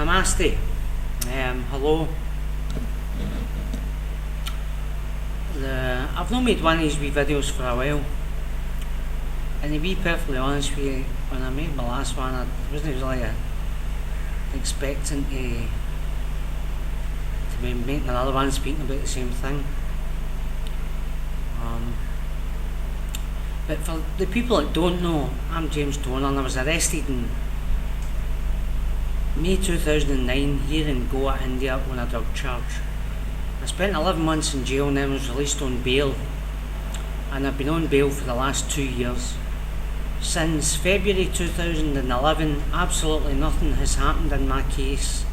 Namaste. Hello. I've not made one of these wee videos for a while, and to be perfectly honest with you, when I made my last one, I wasn't really expecting to be making another one speaking about the same thing. But for the people that don't know, I'm James Toner, and I was arrested in May 2009 here in Goa, India on a drug charge. I spent 11 months in jail and then was released on bail, and I've been on bail for the last 2 years. Since February 2011, absolutely nothing has happened in my case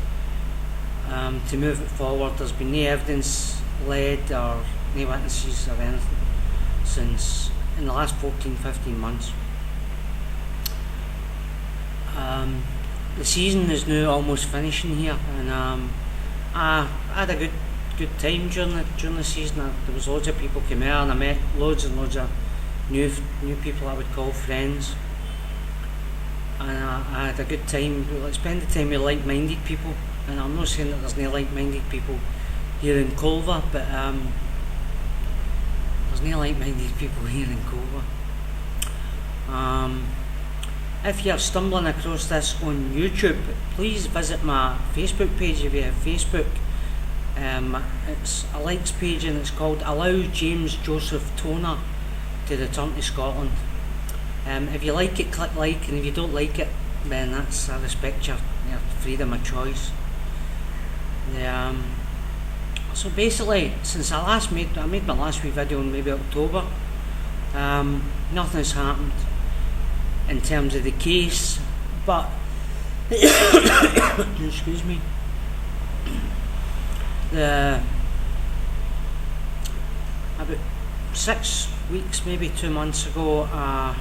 to move it forward. There's been no evidence led or no witnesses or anything since in the last 14-15 months. The season is now almost finishing here, and I had a good time during the season. There was loads of people came out, and I met loads and loads of new people I would call friends, and I had a good time. I spend the time with like-minded people, and I'm not saying that there's no like-minded people here in Culver, but there's no like-minded people here in Culver. If you're stumbling across this on YouTube, please visit my Facebook page if you have Facebook. It's a likes page, and it's called Allow James Joseph Toner to Return to Scotland. If you like it, click like, and if you don't like it, then I respect your freedom of choice. So basically, since I made my last wee video in maybe October, nothing's happened in terms of the case, but excuse me, about 6 weeks, maybe 2 months ago, I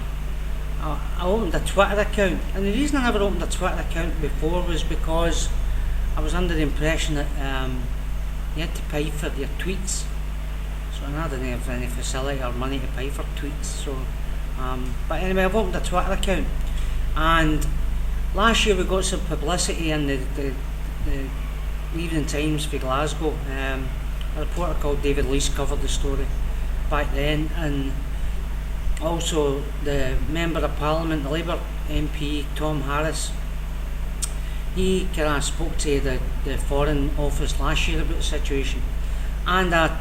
opened a Twitter account, and the reason I never opened a Twitter account before was because I was under the impression that you had to pay for your tweets, so I didn't have any facility or money to pay for tweets. So but anyway, I've opened a Twitter account, and last year we got some publicity in the Evening Times for Glasgow. A reporter called David Leese covered the story back then, and also the Member of Parliament, the Labour MP Tom Harris, he kind of spoke to the Foreign Office last year about the situation, and I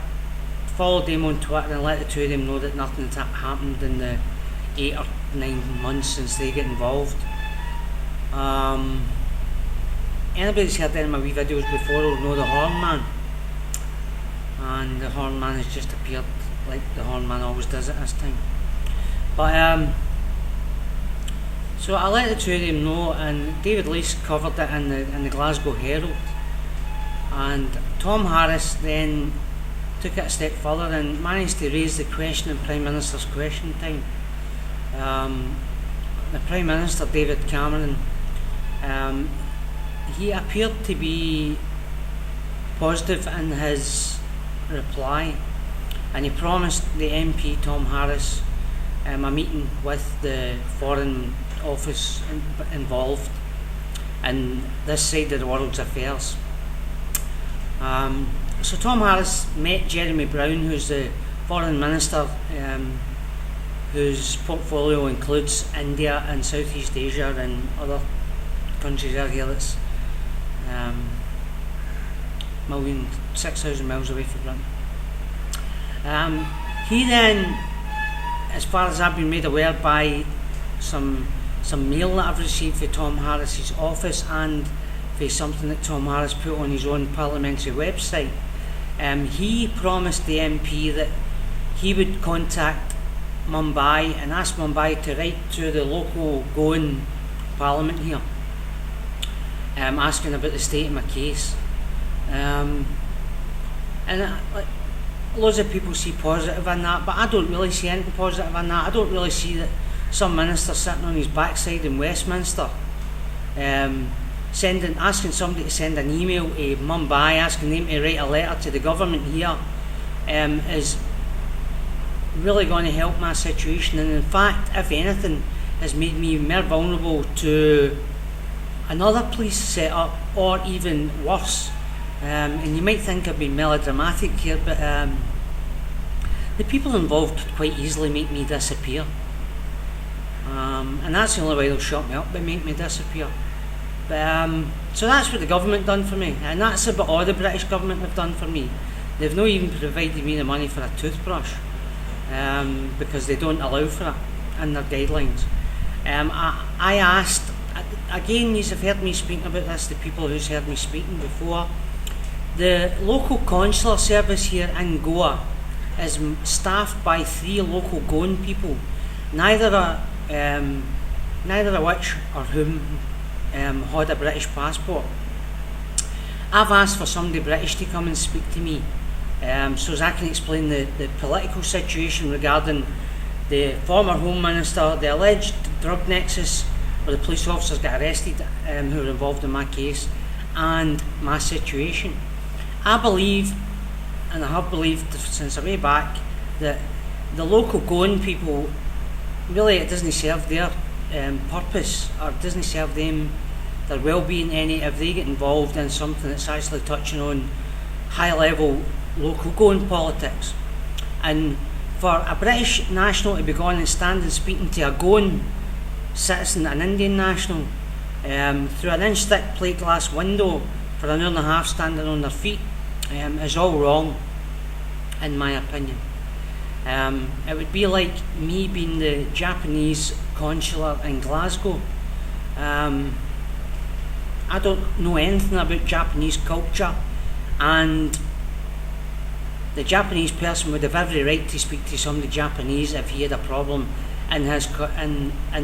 followed him on Twitter and let the two of them know that nothing had happened in the 8 or 9 months since they get involved. Anybody that's heard any of my wee videos before will know the Horn Man, and the Horn Man has just appeared like the Horn Man always does at this time. But so I let the two of them know, and David Leese covered it in the Glasgow Herald, and Tom Harris then took it a step further and managed to raise the question in Prime Minister's Question Time. The Prime Minister, David Cameron, he appeared to be positive in his reply, and he promised the MP Tom Harris a meeting with the Foreign Office involved in this side of the world's affairs. So Tom Harris met Jeremy Brown, who's the Foreign Minister, whose portfolio includes India and Southeast Asia and other countries out here that's 6,000 miles away from Britain. He then, as far as I've been made aware by some mail that I've received for Tom Harris's office and for something that Tom Harris put on his own parliamentary website, he promised the MP that he would contact Mumbai and ask Mumbai to write to the local Goan Parliament here, asking about the state of my case. Loads of people see positive in that, but I don't really see anything positive in that. I don't really see that some minister sitting on his backside in Westminster asking somebody to send an email to Mumbai, asking them to write a letter to the government here, is really going to help my situation, and in fact, if anything, has made me more vulnerable to another police set-up, or even worse. And you might think I've been melodramatic here, but the people involved could quite easily make me disappear. And that's the only way they'll shut me up, by make me disappear. But, so that's what the government done for me, and that's about all the British government have done for me. They've not even provided me the money for a toothbrush, because they don't allow for it in their guidelines. I asked, again, you have heard me speaking about this, the people who's heard me speaking before. The local consular service here in Goa is staffed by 3 local Goan people, neither of which or whom had a British passport. I've asked for somebody British to come and speak to me, so as I can explain the political situation regarding the former Home Minister, the alleged drug nexus where the police officers got arrested who were involved in my case, and my situation. I believe, and I have believed since way back, that the local Goan people, really it doesn't serve their purpose, or it doesn't serve them, their well-being any, if they get involved in something that's actually touching on high-level local Goan politics. And for a British national to be going and standing speaking to a Goan citizen, an Indian national, through an inch-thick plate glass window for an hour and a half standing on their feet, is all wrong, in my opinion. It would be like me being the Japanese consular in Glasgow. I don't know anything about Japanese culture, and the Japanese person would have every right to speak to somebody Japanese if he had a problem in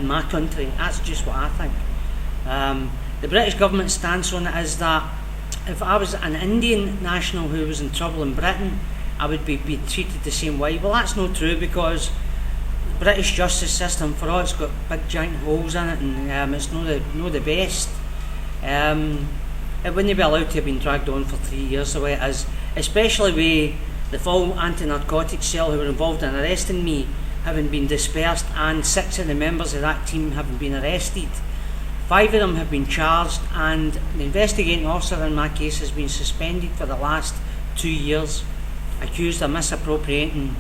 my country. That's just what I think. The British government stance on it is that if I was an Indian national who was in trouble in Britain, I would be treated the same way. Well, that's not true, because the British justice system, for all it's got big giant holes in it, and it's not the best. It wouldn't be allowed to have been dragged on for 3 years the way it is, especially with the full anti-narcotics cell who were involved in arresting me having been dispersed, and 6 of the members of that team having been arrested. 5 of them have been charged, and the investigating officer in my case has been suspended for the last 2 years, accused of misappropriating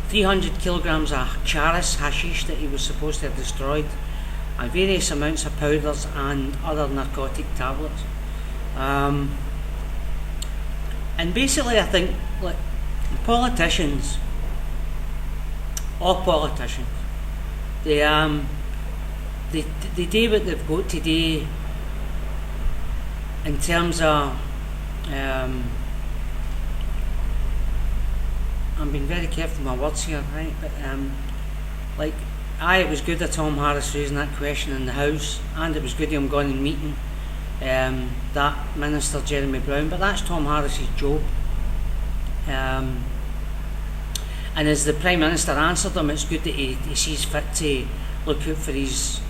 300 kilograms of charas, hashish, that he was supposed to have destroyed, and various amounts of powders and other narcotic tablets. And basically, I think, like, politicians, all politicians, they do what they've got to do in terms of, I'm being very careful with my words here, right? But it was good of Tom Harris raising that question in the House, and it was good of him going and meeting that Minister Jeremy Brown, but that's Tom Harris's job. And as the Prime Minister answered him, it's good that he sees fit to look out for his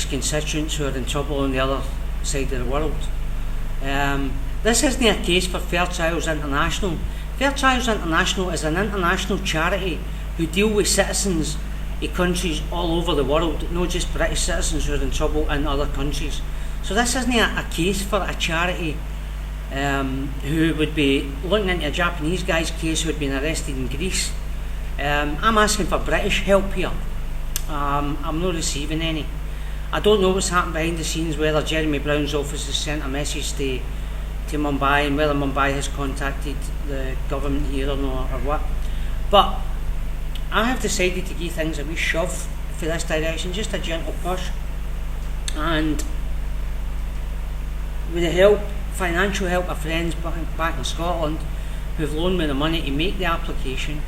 constituents who are in trouble on the other side of the world. This isn't a case for Fairchilds International. Fairchilds International is an international charity who deal with citizens of countries all over the world, not just British citizens who are in trouble in other countries. So this isn't a case for a charity who would be looking into a Japanese guy's case who had been arrested in Greece. I'm asking for British help here. I'm not receiving any. I don't know what's happened behind the scenes, whether Jeremy Brown's office has sent a message to Mumbai, and whether Mumbai has contacted the government here or not, or what. But I have decided to give things a wee shove for this direction, just a gentle push. And with the help, financial help of friends back in Scotland who've loaned me the money to make the application,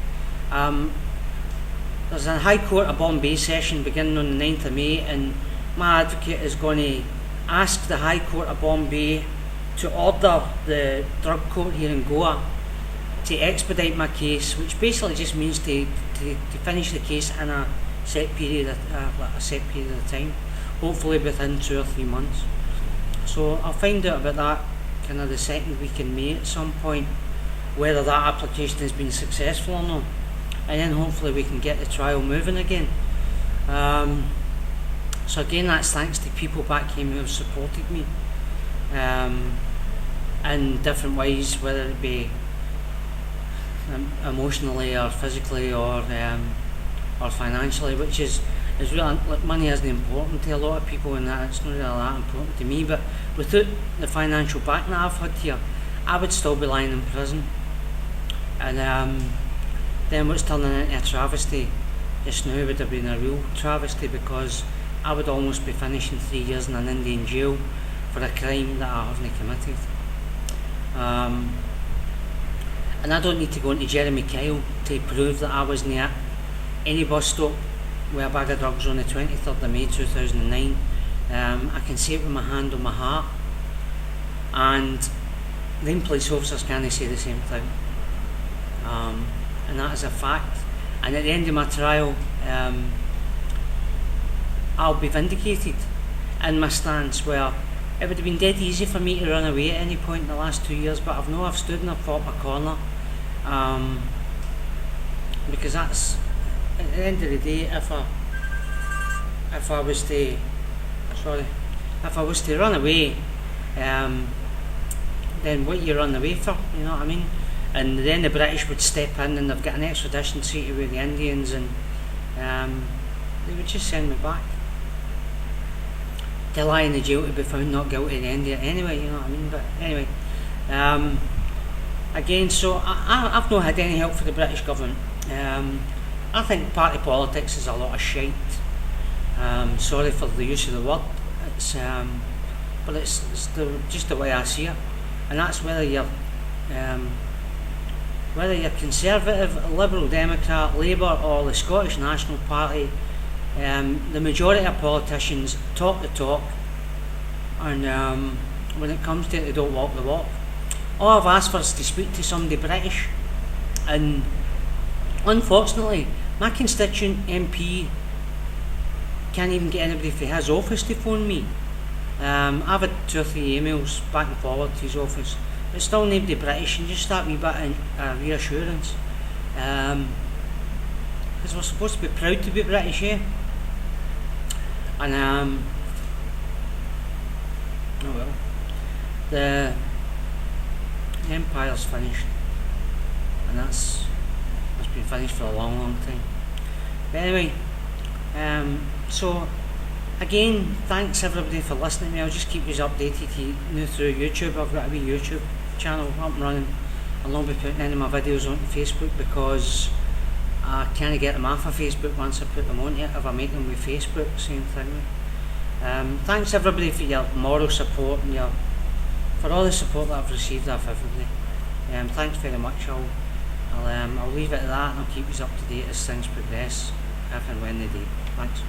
there's a High Court of Bombay session beginning on the 9th of May, and my advocate is going to ask the High Court of Bombay to order the drug court here in Goa to expedite my case, which basically just means to finish the case in a set period of time, hopefully within 2 or 3 months. So I'll find out about that kind of the second week in May at some point, whether that application has been successful or not, and then hopefully we can get the trial moving again. So again, that's thanks to people back home who have supported me in different ways, whether it be emotionally or physically or financially, which is really, like, money isn't important to a lot of people, and that it's not really that important to me. But without the financial backing that I've had here, I would still be lying in prison. And then what's turning into a travesty just now would have been a real travesty, because I would almost be finishing 3 years in an Indian jail for a crime that I haven't committed. And I don't need to go into Jeremy Kyle to prove that I wasn't at any bus stop with a bag of drugs on the 23rd of May 2009. I can say it with my hand on my heart, and them police officers can't say the same thing. And that is a fact. And at the end of my trial, I'll be vindicated in my stance, where it would have been dead easy for me to run away at any point in the last 2 years, but I've stood and I've fought my corner, because that's, at the end of the day, if I was to run away, then what you run away for, you know what I mean? And then the British would step in, and they've got an extradition treaty with the Indians, and they would just send me back to lie in the jail to be found not guilty at the end of it anyway, you know what I mean? But anyway, again, so I've not had any help from the British government. I think party politics is a lot of shite. Sorry for the use of the word. But it's just the way I see it, and that's whether you're Conservative, Liberal Democrat, Labour, or the Scottish National Party. The majority of politicians talk the talk, and when it comes to it, they don't walk the walk. All I've asked for is to speak to somebody British, and unfortunately, my constituent MP can't even get anybody from his office to phone me. I've had 2 or 3 emails back and forward to his office, but still nobody British, and just that wee bit of reassurance. Because we're supposed to be proud to be British, eh? And oh well, the empire's finished, and it's been finished for a long, long time. But anyway, so again, thanks everybody for listening to me. I'll just keep you updated through YouTube. I've got a wee YouTube channel up and running. I'll not be putting any of my videos onto Facebook, because I can't get them off of Facebook once I put them on it. If I make them with Facebook, same thing. Thanks everybody for your moral support and for all the support that I've received off everybody. Thanks very much. I'll leave it at that, and I'll keep you up to date as things progress, if and when they do. Thanks.